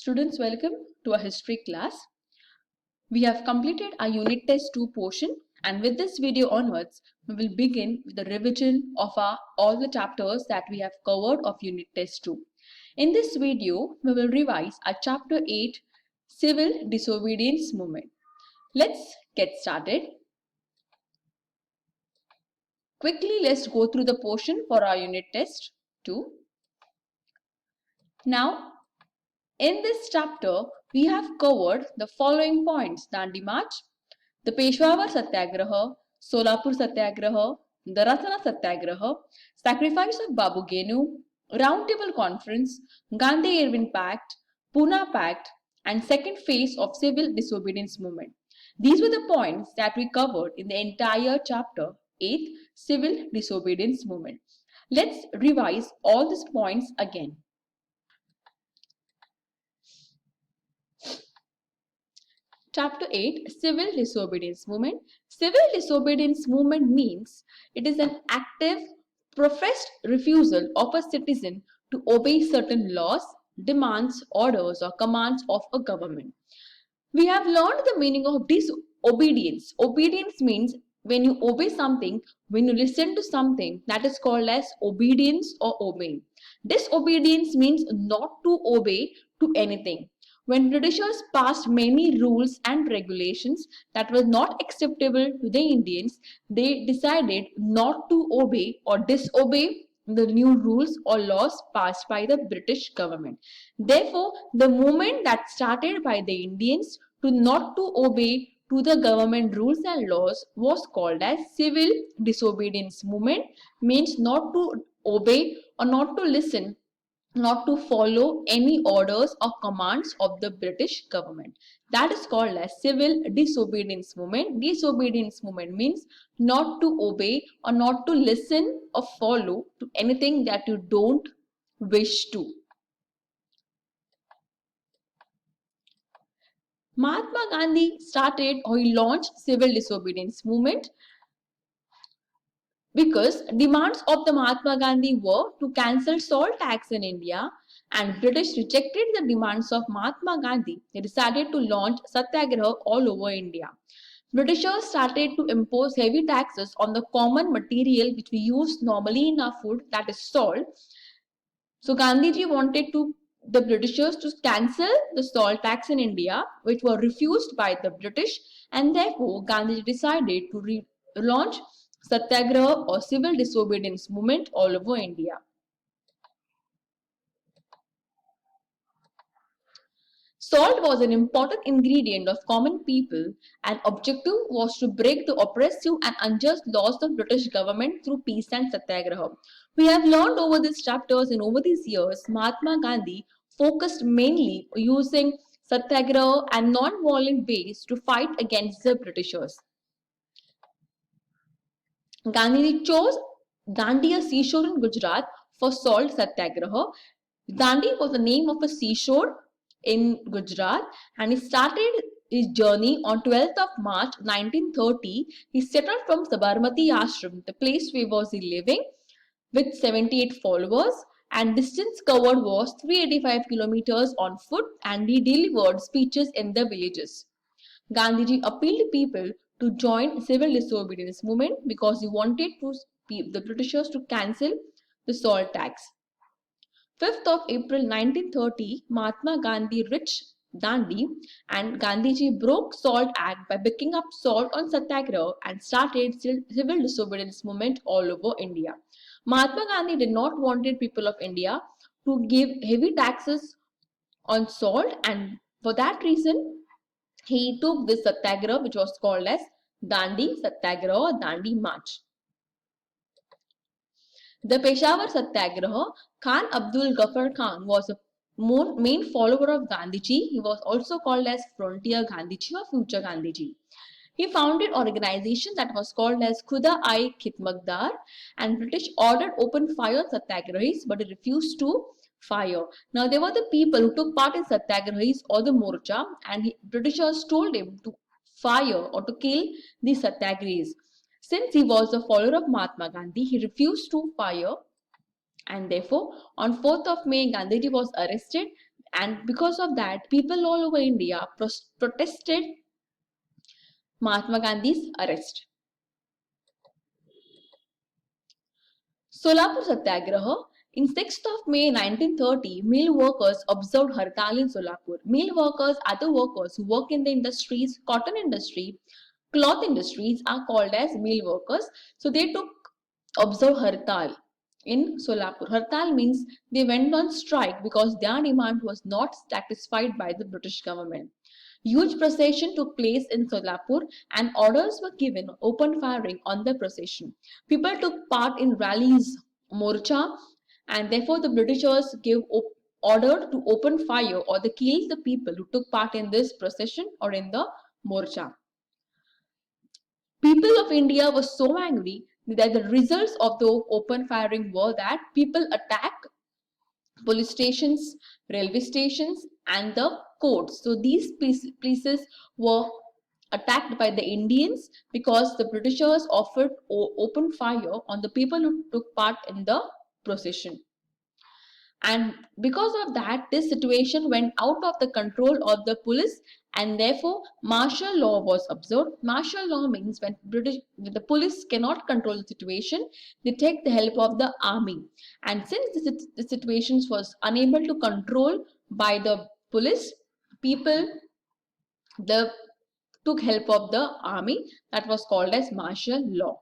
Students, welcome to our history class. We have completed our unit test 2 portion, and with this video onwards, we will begin with the revision of all the chapters that we have covered of unit test 2. In this video, we will revise our chapter 8, Civil Disobedience Movement. Let's get started. Quickly, let's go through the portion for our unit test 2. Now, in this chapter, we have covered the following points: Dandi March, the Peshawar Satyagraha, Solapur Satyagraha, the Ratna Satyagraha, sacrifice of Babu Genu, Round Table Conference, Gandhi-Irwin Pact, Pune Pact, and second phase of civil disobedience movement. These were the points that we covered in the entire chapter 8, Civil Disobedience Movement. Let's revise all these points again. Chapter 8, Civil Disobedience Movement. Civil disobedience movement means it is an active, professed refusal of a citizen to obey certain laws, demands, orders, or commands of a government. We have learned the meaning of disobedience. Obedience means when you obey something, when you listen to something, that is called as obedience or obeying. Disobedience means not to obey to anything. When Britishers passed many rules and regulations that were not acceptable to the Indians, they decided not to obey or disobey the new rules or laws passed by the British government. Therefore, the movement that started by the Indians to not to obey to the government rules and laws was called as civil disobedience movement, means not to obey or not to listen, not to follow any orders or commands of the British government. That is called as civil disobedience movement. Disobedience movement means not to obey or not to listen or follow to anything that you don't wish to. Mahatma Gandhi started or he launched civil disobedience movement because demands of the Mahatma Gandhi were to cancel salt tax in India, and British rejected the demands of Mahatma Gandhi. They decided to launch satyagraha all over India. Britishers started to impose heavy taxes on the common material which we use normally in our food, that is salt. So Gandhiji wanted the Britishers to cancel the salt tax in India, which were refused by the British, and therefore Gandhiji decided to launch Satyagraha or civil disobedience movement all over India. Salt was an important ingredient of common people, and objective was to break the oppressive and unjust laws of British government through peace and satyagraha. We have learned over these chapters and over these years, Mahatma Gandhi focused mainly using satyagraha and non-violent ways to fight against the Britishers. Gandhiji chose Dandi, a seashore in Gujarat, for salt satyagraha. Dandi was the name of a seashore in Gujarat, and he started his journey on 12th of March 1930. He settled from Sabarmati Ashram, the place where was he living, with 78 followers, and distance covered was 385 kilometers on foot, and he delivered speeches in the villages. Gandhiji appealed to people to join civil disobedience movement because he wanted the Britishers to cancel the salt tax. 5th of April 1930, Mahatma Gandhi reached Dandi, and Gandhiji broke Salt Act by picking up salt on Satyagraha and started civil disobedience movement all over India. Mahatma Gandhi did not want people of India to give heavy taxes on salt, and for that reason, he took this Satyagraha, which was called as Dandi Satyagraha or Dandi March. The Peshawar Satyagraha, Khan Abdul Ghaffar Khan was a main follower of Gandhiji. He was also called as Frontier Gandhiji or Future Gandhiji. He founded an organization that was called as Khuda-i Khidmatgar, and British ordered open fire on Satyagrahis, but he refused to fire. Now, there were the people who took part in Satyagrahis or the Morcha, and Britishers told him to fire or to kill the Satyagrahis. Since he was a follower of Mahatma Gandhi, he refused to fire, and therefore on 4th of May, Gandhiji was arrested And because of that, people all over India protested Mahatma Gandhi's arrest. Solapur Satyagraha. In 6th of May 1930, mill workers observed Hartal in Solapur. Mill workers are the workers who work in the industries, cotton industry, cloth industries are called as mill workers. So they took observe Hartal in Solapur. Hartal means they went on strike because their demand was not satisfied by the British government. Huge procession took place in Solapur and orders were given open firing on the procession. People took part in rallies, morcha, and therefore the Britishers gave order to open fire or they kill the people who took part in this procession or in the morcha. People of India were so angry that the results of the open firing were that people attacked police stations, railway stations, and the courts. So these places were attacked by the Indians because the Britishers offered open fire on the people who took part in the procession. And because of that, this situation went out of the control of the police and therefore martial law was observed. Martial law means when the police cannot control the situation, they take the help of the army. And since the situation was unable to control by the police, people the took help of the army. That was called as martial law.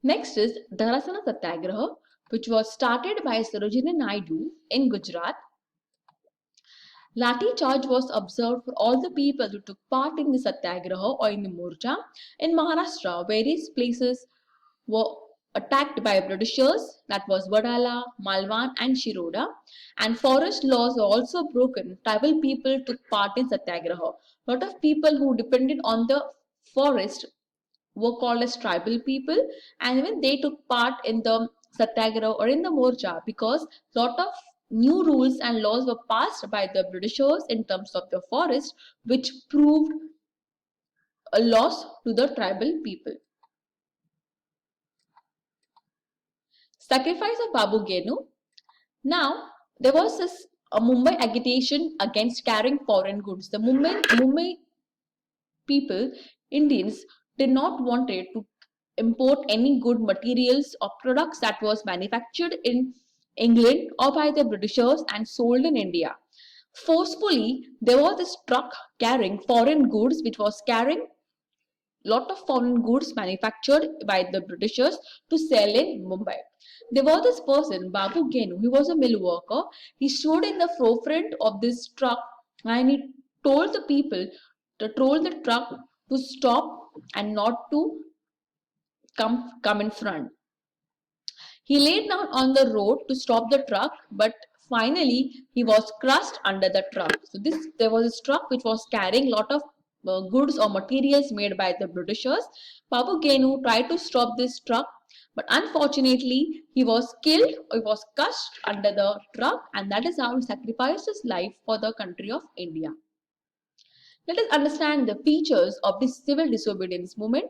Next is Dharasana Satyagraha, which was started by Sarojini Naidu in Gujarat. Lathi charge was observed for all the people who took part in the Satyagraha or in the Morcha. In Maharashtra, various places were attacked by Britishers, that was Wadala, Malwan and Shiroda, and forest laws were also broken. Tribal people took part in Satyagraha. A lot of people who depended on the forest were called as tribal people, and even they took part in the Satyagraha or in the Morcha because lot of new rules and laws were passed by the Britishers in terms of the forest, which proved a loss to the tribal people. Sacrifice of Babu Genu. Now, there was a Mumbai agitation against carrying foreign goods. The Mumbai people, Indians, did not wanted to import any good materials or products that was manufactured in England or by the Britishers and sold in India. Forcefully, there was this truck carrying foreign goods which was carrying lot of foreign goods manufactured by the Britishers to sell in Mumbai. There was this person, Babu Genu, he was a mill worker. He stood in the forefront of this truck and he told the people told the truck to stop and not to come in front. He laid down on the road to stop the truck, but finally he was crushed under the truck. So there was a truck which was carrying lot of goods or materials made by the Britishers. Babu Genu tried to stop this truck, but unfortunately he was killed or he was crushed under the truck, and that is how he sacrificed his life for the country of India. Let us understand the features of this civil disobedience movement.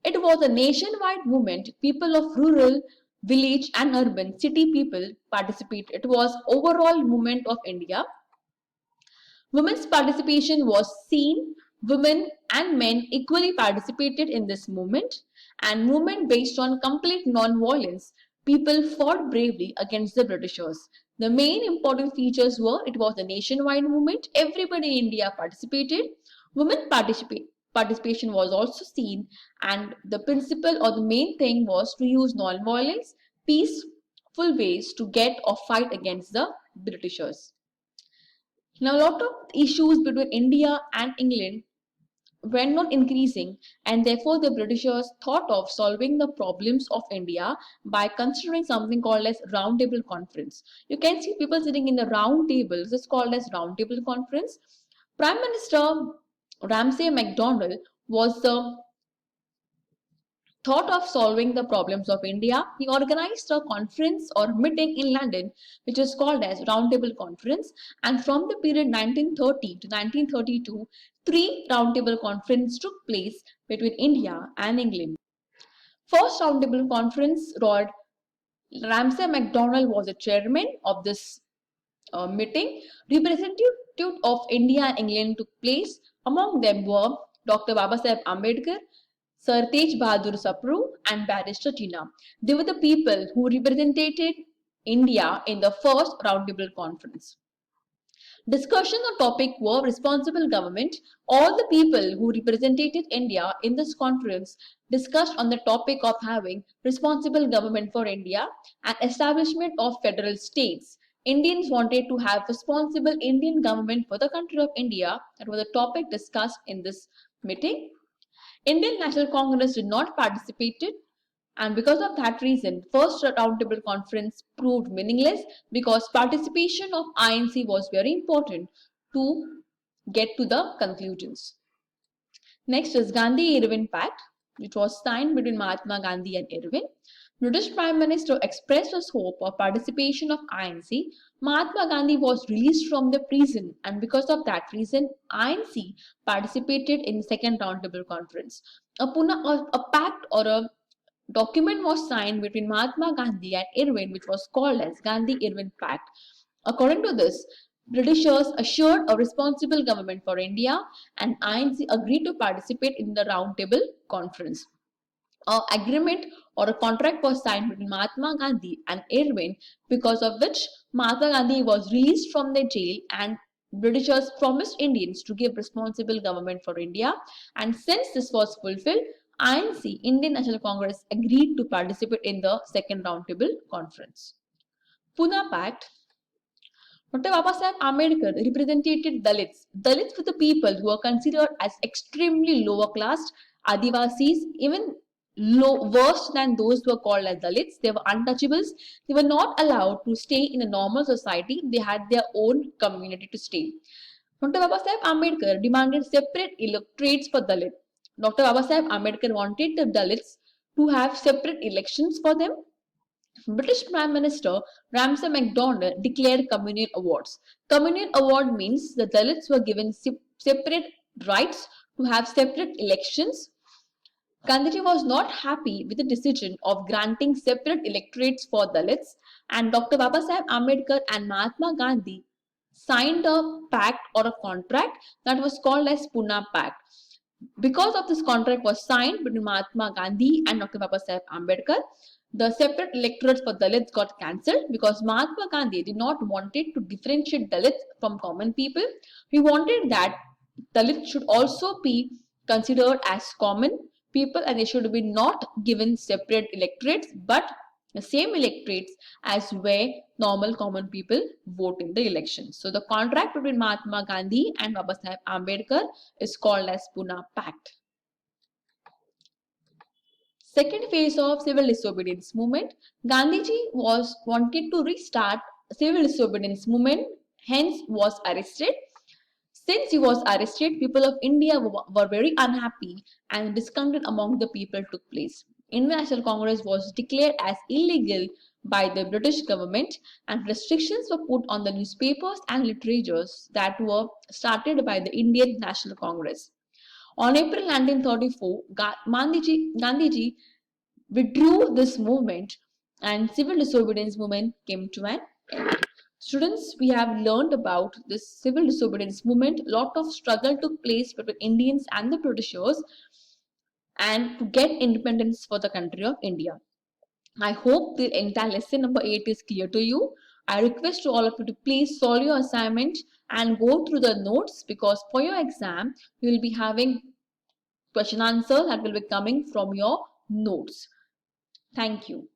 It was a nationwide movement. People of rural, village and urban city people participated. It was overall movement of India. Women's participation was seen. Women and men equally participated in this movement, and movement based on complete non-violence. People fought bravely against the Britishers. The main important features were it was a nationwide movement. Everybody in India participated. Women participation was also seen, and the principle or the main thing was to use non-violence, peaceful ways to get or fight against the Britishers. Now, a lot of issues between India and England went on increasing, and therefore the Britishers thought of solving the problems of India by considering something called as Round Table Conference. You can see people sitting in the round tables. It's called as Round Table Conference. Prime Minister Ramsay MacDonald was the thought of solving the problems of India. He organized a conference or meeting in London, which is called as Roundtable Conference. And from the period 1930 to 1932, three Roundtable Conferences took place between India and England. First Roundtable Conference, Lord Ramsay MacDonald was the chairman of this meeting. Representative of India and England took place. Among them were Dr. Babasaheb Ambedkar, Sir Tej Bahadur Sapru, and Barrister Tina. They were the people who represented India in the first roundtable conference. Discussion on topic were responsible government. All the people who represented India in this conference discussed on the topic of having responsible government for India and establishment of federal states. Indians wanted to have responsible Indian government for the country of India. That was the topic discussed in this meeting. Indian National Congress did not participate, and because of that reason, first roundtable conference proved meaningless because participation of INC was very important to get to the conclusions. Next is Gandhi-Irwin Pact, which was signed between Mahatma Gandhi and Irwin. British Prime Minister expressed his hope of participation of INC. Mahatma Gandhi was released from the prison, and because of that reason, INC participated in the second roundtable conference. A pact or a document was signed between Mahatma Gandhi and Irwin, which was called as Gandhi-Irwin Pact. According to this, Britishers assured a responsible government for India, and INC agreed to participate in the roundtable conference. An agreement or a contract was signed between Mahatma Gandhi and Irwin, because of which Mahatma Gandhi was released from the jail, and Britishers promised Indians to give responsible government for India. And since this was fulfilled, INC, Indian National Congress, agreed to participate in the second roundtable conference. Pune Pact. Dr. Babasaheb Ambedkar represented Dalits. Dalits were the people who were considered as extremely lower class, Adivasis, even worse than those who were called as Dalits. They were untouchables. They were not allowed to stay in a normal society. They had their own community to stay. Dr. Babasaheb Ambedkar demanded separate electorates for Dalits. Dr. Babasaheb Ambedkar wanted the Dalits to have separate elections for them. British Prime Minister Ramsay MacDonald declared communal awards. Communal award means the Dalits were given separate rights to have separate elections. Gandhiji was not happy with the decision of granting separate electorates for Dalits, and Dr. Babasaheb Ambedkar and Mahatma Gandhi signed a pact or a contract that was called as Pune Pact. Because of this contract was signed between Mahatma Gandhi and Dr. Babasaheb Ambedkar, the separate electorates for Dalits got cancelled because Mahatma Gandhi did not wanted to differentiate Dalits from common people. He wanted that Dalits should also be considered as common people, and they should be not given separate electorates but the same electorates as where normal common people vote in the elections. So the contract between Mahatma Gandhi and Babasaheb Ambedkar is called as Pune Pact. Second phase of civil disobedience movement. Gandhiji wanted to restart civil disobedience movement, hence was arrested. Since he was arrested, people of India were very unhappy and discontent among the people took place. Indian National Congress was declared as illegal by the British government, and restrictions were put on the newspapers and literatures that were started by the Indian National Congress. On April 1934, Gandhiji withdrew this movement and civil disobedience movement came to an end. Students, we have learned about this civil disobedience movement. A lot of struggle took place between Indians and the Britishers and to get independence for the country of India. I hope the entire lesson number 8 is clear to you. I request to all of you to please solve your assignment and go through the notes, because for your exam, you will be having question answers that will be coming from your notes. Thank you.